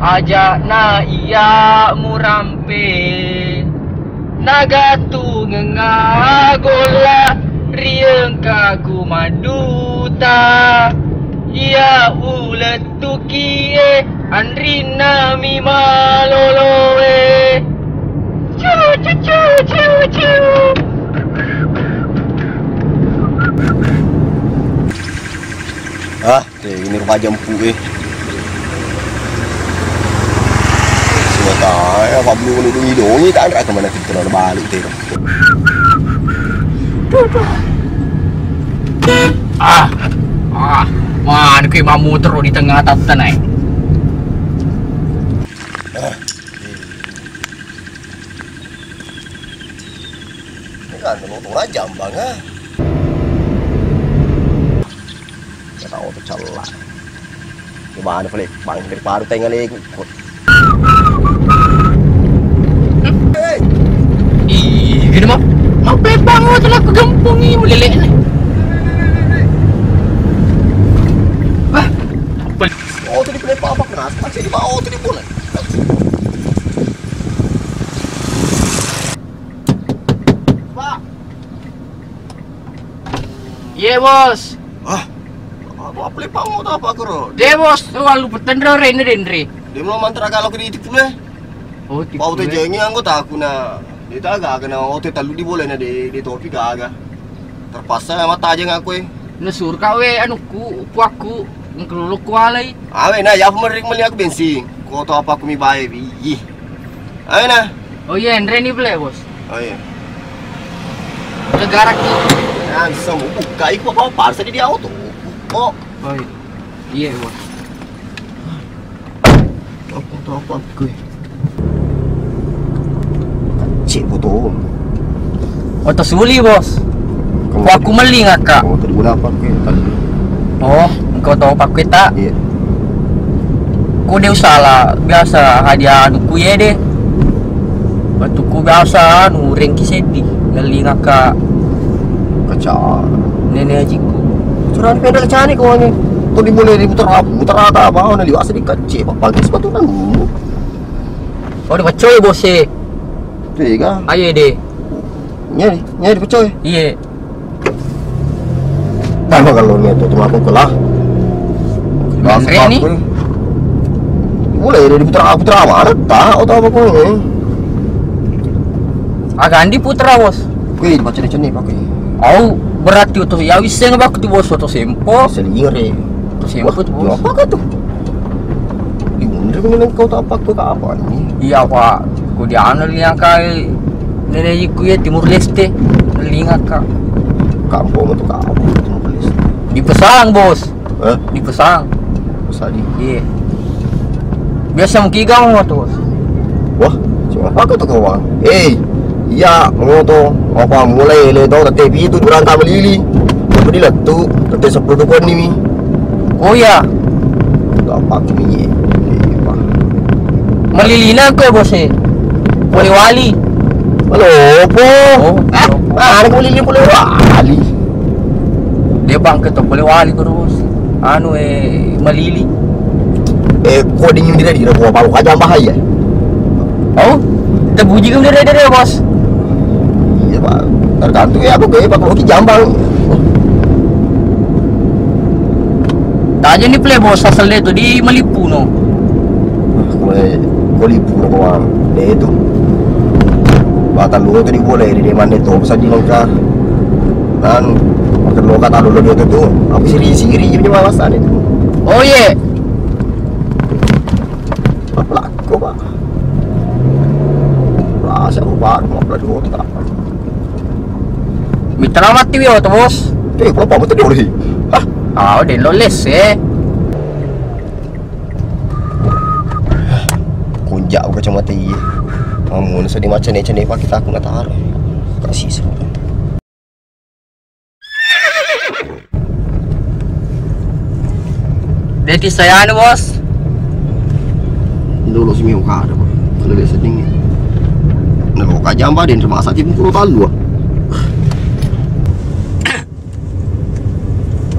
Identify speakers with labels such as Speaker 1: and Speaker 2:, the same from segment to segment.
Speaker 1: Ajak na iya murampe Nagatu ngengagola Rieng kagu maduta Ia ulet tukie Andri nami maloloe Cu cu cu cu cu.
Speaker 2: Ini rumah jampu Semua tayo, apa belum ini hidungi tak ada kemana kita nak balik tu.
Speaker 1: Mana ke mamu terus di tengah tatan ni.
Speaker 2: Ini kan tengok jambang tahu tercelah. Gimana pelik? Bang dari paru tengah lagi.
Speaker 1: Gini mah. Mau pepang telah aku gempungi melelek ni. Wah.
Speaker 2: Oh tadi pelepah apa keras? Macam di bawah tadi pun. Pak.
Speaker 1: Ye bos.
Speaker 2: Apa pelepah mau tak apa kero?
Speaker 1: Dia bos selalu bertandra Rene.
Speaker 2: Dia mau mantra kalau ke di tipu le.
Speaker 1: Oh tipu.
Speaker 2: Bau tu jengi anggota aku na. Dia tak agak kena otot talu di boleh na di topi agak. Terpaksa mata aja ngaku.
Speaker 1: Nesur kawe anu ku aku ngeluluk kualai.
Speaker 2: Awe na ya merik meli aku bensin. Kau tahu apa aku mi bae bi. Awe na.
Speaker 1: Oh iya Rene beli bos.
Speaker 2: Oh iya.
Speaker 1: Kegarak tu.
Speaker 2: Nah, bisa buka ikut apa parsa di auto. Oh
Speaker 1: iya bos.
Speaker 2: Apa gue? Cik betul.
Speaker 1: Oto suli bos. Aku meli ngakak.
Speaker 2: Oh tadi guna apa gue?
Speaker 1: Oh, engkau tahu pak kita?
Speaker 2: Iya.
Speaker 1: Ku dia usaha biasa hadiah nuku ya deh. Batuku biasa nu rengki sedi meli ngakak.
Speaker 2: Kacau.
Speaker 1: Nenek ajiku.
Speaker 2: Curang peda kacau ni kau ni. Tu dimulai muter apa nak liwat sedikit cik pagi sepatu kan.
Speaker 1: Oh dia bacoy bos eh.
Speaker 2: Tiga.
Speaker 1: Aye deh.
Speaker 2: Nyari bacoy.
Speaker 1: Iya.
Speaker 2: Apa kalau ni tu aku kelah.
Speaker 1: Ni.
Speaker 2: Mulai dari putra mana tak atau apa kau ni?
Speaker 1: Agandi putra bos.
Speaker 2: Kui baca ni pakai.
Speaker 1: Oh berarti tu ya wiseng bak tu bos tu sempo.
Speaker 2: Selingre.
Speaker 1: Sempo tu bos.
Speaker 2: Apa kau tu? Dimundar kau kau tak apa kau apa ni?
Speaker 1: Iya pak. Ku dia anu yang kai nenek iku ya Timur Leste. Lingat kak.
Speaker 2: Kampung tu kau apa? Timur Leste.
Speaker 1: Di Pesang bos. Di Pesang.
Speaker 2: Pesadi.
Speaker 1: Iya. Biasa mengkigang tu bos.
Speaker 2: Wah, cuma apa kau tu kawan? Iya, mengoto apa mulai le tahu tapi itu durang tak melili. Tapi letu, tapi sepuluh kon ni.
Speaker 1: Oh ya.
Speaker 2: Tak apa ni.
Speaker 1: Melilina ko bos eh. Wali.
Speaker 2: Halo, po. Ada melili boleh wali.
Speaker 1: Dia bang ke tu wali ko bos. Anu melili.
Speaker 2: Coding ni dia kau baru aja bahaya.
Speaker 1: Oh, terbuji ke dia bos.
Speaker 2: Iya pak, tergantung ya aku gaya pakai hoki jambang.
Speaker 1: Tak aja ni play bos asal dia tu di Melipu no.
Speaker 2: Kau lipu no kawan, dia itu. Batal lu tu di boleh di mana tu pasal di longkar. Dan makan longkar tahu lu dia tu, aku siri punya wawasan itu.
Speaker 1: Oh ye.
Speaker 2: Apa laku pak? Rasa ubah mau belajar tu tak.
Speaker 1: Mitra mati wio tu bos.
Speaker 2: Kau apa betul dia boleh?
Speaker 1: Dia loles
Speaker 2: Kunjak bukan cuma mati. Amun sedih macam ni pak kita aku nak taruh. Kasih semua.
Speaker 1: Jadi saya anu bos.
Speaker 2: Dulu seminggu kah ada pak. Kalau dia sedih ni. Nak kau jambah din sama asal cipu puluh talu.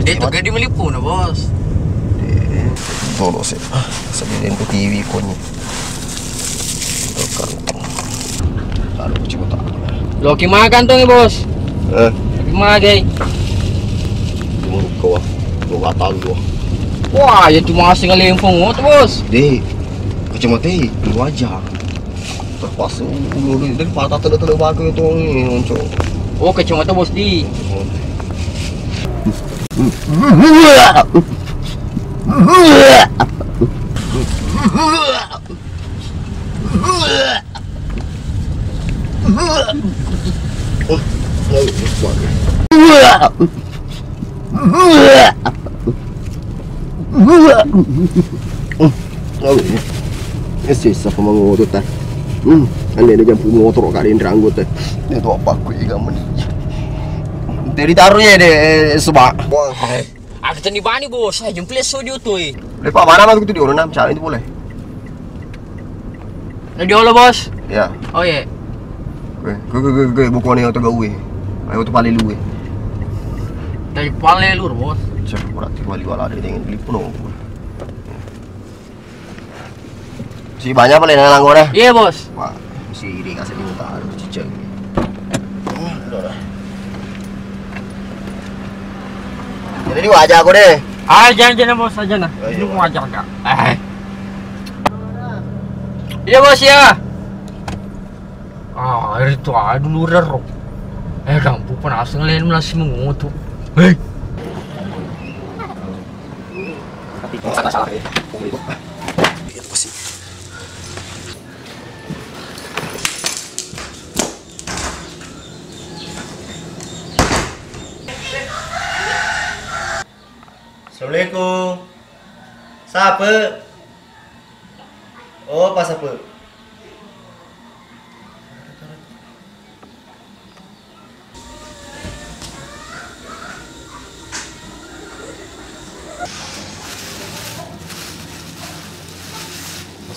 Speaker 1: Dia tu gadi Melipu na bos.
Speaker 2: solo sih. Sabihin ko TV ko niya. Ito kantong. Talo ko coba tak.
Speaker 1: Loki mana kantongnya bos? Loki mana gay?
Speaker 2: Tunggu kau ah. Gua gak tahu gua.
Speaker 1: Wah, ya cuma asing ngelimpung tuh bos.
Speaker 2: Deh, kacamata lu aja. Terpas ulu dari patah tele-tele bagus itu muncul.
Speaker 1: Oh, kacamata bos di.
Speaker 2: Sisa pemangotot teh. Ane ada jampu motor kali ini ranggut teh. Itu apa aku ikan meni. Dari taruhnya deh sebab.
Speaker 1: Aku tadi bani bos, saya jemput studio tuh.
Speaker 2: Lepas mana mah itu di orang cari itu boleh.
Speaker 1: Nah di holo bos.
Speaker 2: Ya.
Speaker 1: Oh iya.
Speaker 2: Gue bukan yang gawe. Ayo tuh paling luwe.
Speaker 1: Dari paling lur bos.
Speaker 2: Cek berarti wali-wala ada dengan beli penuh. Si banyak paling langornya.
Speaker 1: Iya bos.
Speaker 2: Wah, si iri kasih diminta cicak. Jadi wajah aku deh.
Speaker 1: Jangan bos aja nah.
Speaker 2: Ayo,
Speaker 1: Ini mau ajak kak. Iya bos ya. Itu ada dulu rero. Gampu panas ngelain masih mengutu. Hei.
Speaker 2: Salah ya. Itu sih.
Speaker 3: Assalamualaikum. Siapa? Oh, pas apa?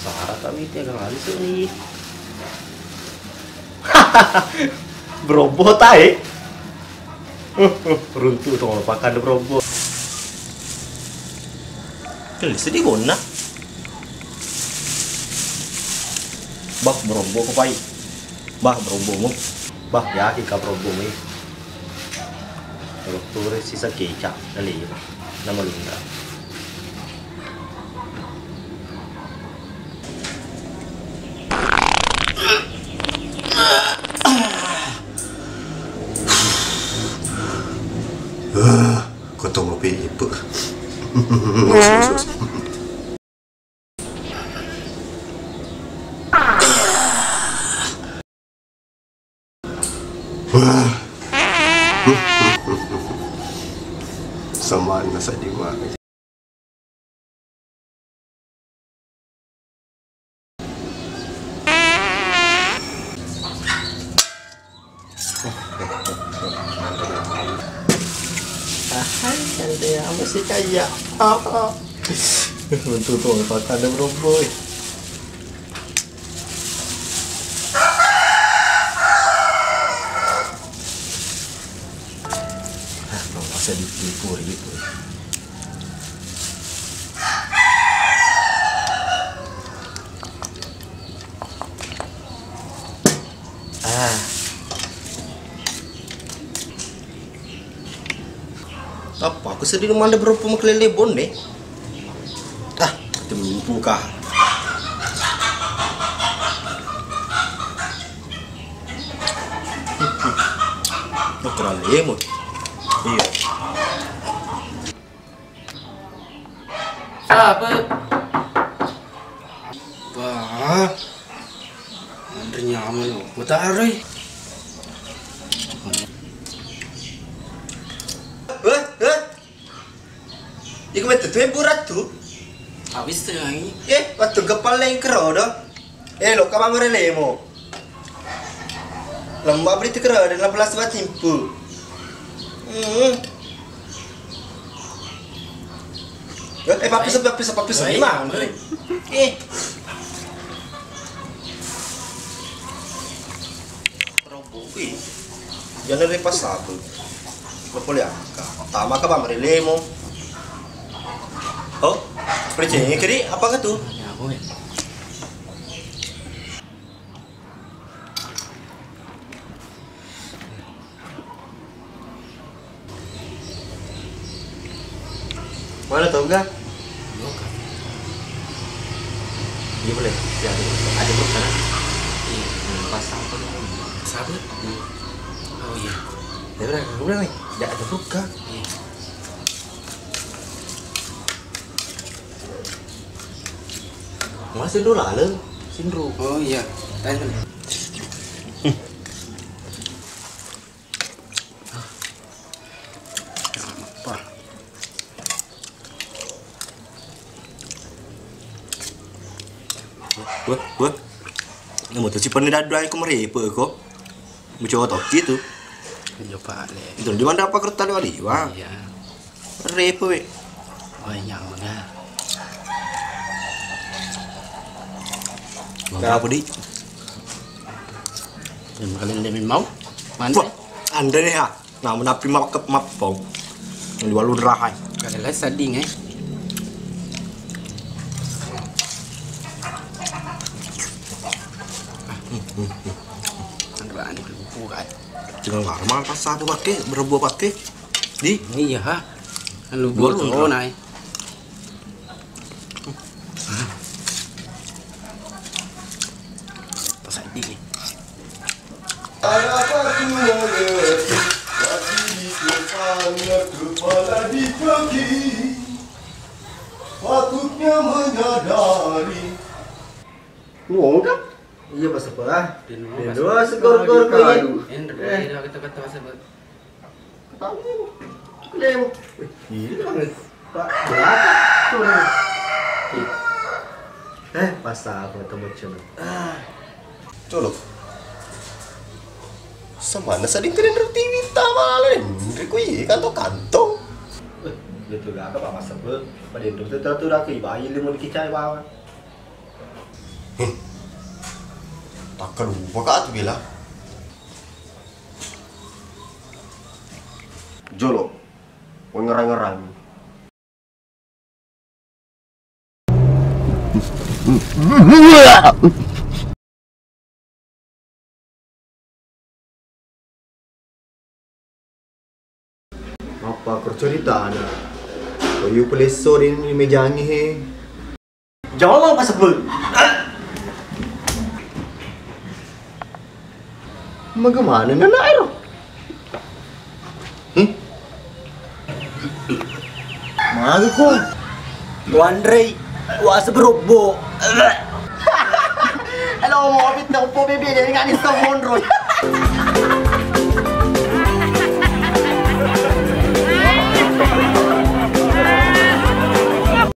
Speaker 3: Sarah kami tiga kali sih nih. Beroboh tai. Runtuh tuh pakai beroboh. Sedih guna. Bah beroboh ko pai. Bah beroboh mo. Bah ya ika beroboh mo. Dokter sisa kecap dali. Nama lunda.
Speaker 2: Kau mau pergi apa? Sama nasa di mana?
Speaker 3: Dia masih kaya. Untuk tuh pakai ada beroboh. Masa ditipu gitu. Apa? Aku sedih mana berapa maklele bonde? Itu menipu kah? Terlalu emo. Iya.
Speaker 1: Apa?
Speaker 3: Wah, andre nyaman loh. Matahari. Iku metu tuh burat tuh.
Speaker 1: Habis tuh yang ini.
Speaker 3: Waktu kepala yang kero dah. Lo kapan merelemo? Lembab beri kero dan 16 buat timpu. Papis gimana? Roboki. Jangan lepas satu. Boleh ya? Tama ka ba marilemo? Oh? Percaya kiri apa ke tuh?
Speaker 1: Ya, boy.
Speaker 3: Mana tau enggak? Iya boleh. Ya, ada bro sana.
Speaker 1: Iya, pasang tuh.
Speaker 3: Sabut.
Speaker 1: Oh iya.
Speaker 3: Ya udah, gue bilang nih, tidak ada buka.
Speaker 1: Iya.
Speaker 3: Masih dulu lalu, sindru.
Speaker 1: Oh iya. Tanya. Apa?
Speaker 3: Buat. Yang mau tuh si penedadua aku merepe kok. Mau coba toki tuh.
Speaker 1: Coba le.
Speaker 3: Itu di mana apa kertas kali? Wah,
Speaker 1: Iya.
Speaker 3: repe we.
Speaker 1: Banyak banget.
Speaker 3: Kayak apa di?
Speaker 1: Yang kalian lebih mau? Mana?
Speaker 3: Wah, anda nih ya. Nah, menapi makep mapong. Yang di walun rahai.
Speaker 1: Kalian sading Anggraan itu bukan.
Speaker 3: Jangan normal pas satu pakai, berbuah pakai. Di,
Speaker 1: Iya ha. Lu
Speaker 3: Gua
Speaker 1: buat
Speaker 3: lu
Speaker 1: oh nai. Pas di.
Speaker 2: Patutnya menyadari. Ngomong kan? Iya pas apa? Dua segor-gor kayu.
Speaker 1: Dah kata-kata pasal
Speaker 2: Tahu. Lemo. Ini kan Pak belakang. Pas aku ketemu Colo. Colo. Semana sading keren roti minta malen. Rekui kantong-kantong.
Speaker 3: gitu gak apa masa ber. Pada itu tuh lagi bayi limun kicai bawa.
Speaker 2: Takkan lupa kak tuh bilang. Jolo, mau ngerang-ngerang. Apa kercerita ada? Kayu pelesor ini meja he.
Speaker 3: Jawab apa sebel?
Speaker 2: Bagaimana nana air? Maga ko.
Speaker 3: Lu Andre, wasa berobo.
Speaker 2: Hello, mo bit na po bebe, nga ni sa monro.